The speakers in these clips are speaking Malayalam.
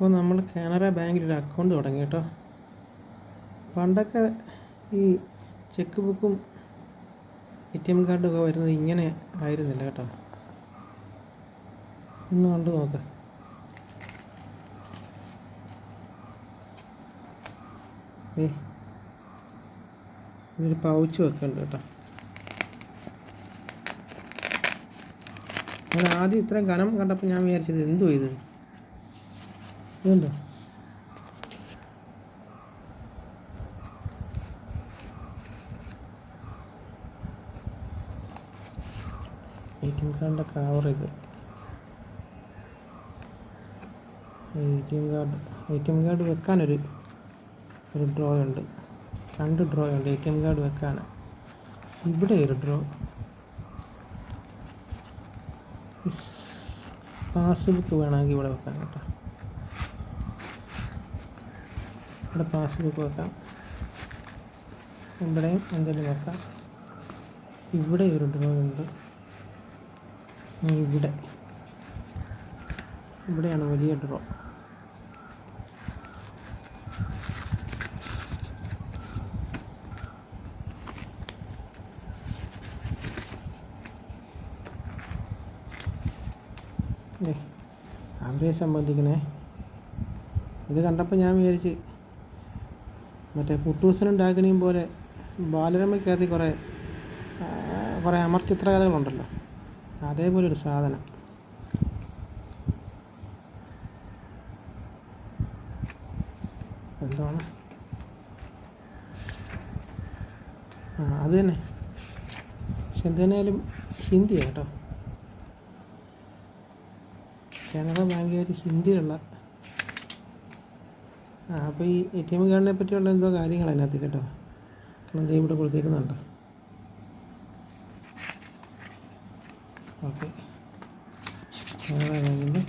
അപ്പോൾ നമ്മൾ കാനറ ബാങ്കിൽ ഒരു അക്കൗണ്ട് തുടങ്ങി കേട്ടോ. പണ്ടൊക്കെ ഈ ചെക്ക് ബുക്കും ATM കാർഡും ഒക്കെ വരുന്നത് ഇങ്ങനെ ആയിരുന്നില്ല കേട്ടോ. ഒന്ന് കണ്ടു നോക്ക്. ഇതൊരു പൗച്ച് വെക്കുന്നുണ്ട് കേട്ടോ. ഞാൻ ആദ്യം ഇത്രയും കനം കണ്ടപ്പോൾ ഞാൻ വിചാരിച്ചത് എന്തോ ഇതുണ്ടോ. ATM കാർഡിൻ്റെ കവർ ഇത്. ATM കാർഡ് വെക്കാനൊരു ഡ്രോ ഉണ്ട്, 2 ഡ്രോ ഉണ്ട് ATM കാർഡ് വെക്കാൻ. ഇവിടെ ഒരു ഡ്രോ, പാസ്ബുക്ക് വേണമെങ്കിൽ ഇവിടെ വെക്കാം കേട്ടോ. ഇവിടെ പാസ്ബുക്ക് വെക്കാം, ഇവിടെയും എന്തെങ്കിലും വെക്കാം. ഇവിടെ ഒരു ഡ്രോ ഉണ്ട്, ഇവിടെയാണ് വലിയ ഡ്രോ. അവരെ സംബന്ധിക്കണേ. ഇത് കണ്ടപ്പോൾ ഞാൻ വിചാരിച്ച് മറ്റേ കുട്ടൂസനും ഡാഗിനിയും പോലെ ബാലരമയ്ക്കകത്ത് കുറേ അമർ ചിത്രകഥകളുണ്ടല്ലോ, അതേപോലെ ഒരു സാധനം. എന്താണ് അത് തന്നെ. പക്ഷെ എന്തുതന്നെയാലും ഹിന്ദിയാണ് കേട്ടോ. കാനറ ബാങ്കുകാർ ഹിന്ദിയുള്ള. അപ്പോൾ ഈ ATM കാർഡിനെ പറ്റിയുള്ള എന്തോ കാര്യങ്ങൾ അതിനകത്ത് കേട്ടോ. കാരണം ദേ ഇവിടെ കൊടുത്തേക്കുന്നുണ്ട്. ഓക്കെ, കാനറ ബാങ്കിൻ്റെ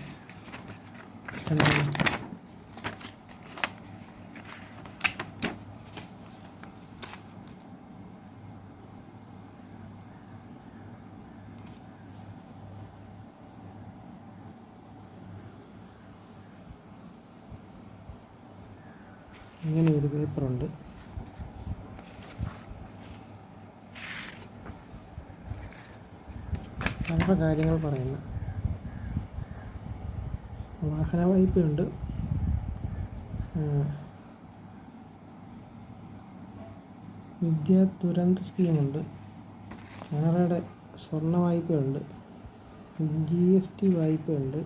ഇങ്ങനെ ഒരു പേപ്പറുണ്ട്. പല കാര്യങ്ങൾ പറയുന്നു. വാഹന വായ്പയുണ്ട്, വിദ്യാ ദുരന്ത സ്കീമുണ്ട്, കാനറയുടെ സ്വർണ്ണ വായ്പയുണ്ട്, GST വായ്പയുണ്ട്,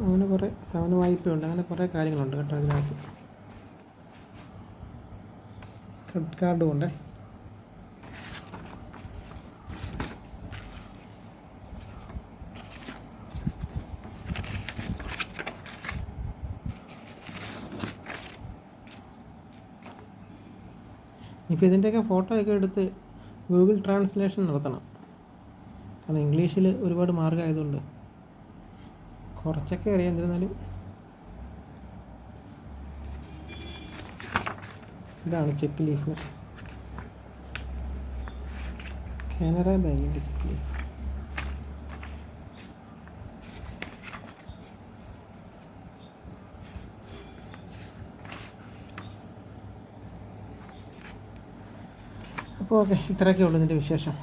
അങ്ങനെ കുറേ ഭവന വായ്പയുണ്ട്. അങ്ങനെ കുറേ കാര്യങ്ങളുണ്ട് കേട്ടോ അതിനകത്ത്. ക്രെഡിറ്റ് കാർഡും ഉണ്ട്. ഇപ്പോൾ ഇതിൻ്റെയൊക്കെ ഫോട്ടോ ഒക്കെ എടുത്ത് ഗൂഗിൾ ട്രാൻസ്ലേഷൻ നടത്തണം. കാരണം ഇംഗ്ലീഷിൽ ഒരുപാട് മാർഗ്ഗമായതുകൊണ്ട് കുറച്ചൊക്കെ അറിയാം. എന്നിരുന്നാലും ഇതാണ് ചെക്ക് ലീഫ്, കാനറ ബാങ്കിൻ്റെ ചെക്ക് ലീഫ്. അപ്പോൾ ഓക്കെ, ഇത്രയൊക്കെ ഉള്ളൂ ഇതിൻ്റെ വിശേഷം.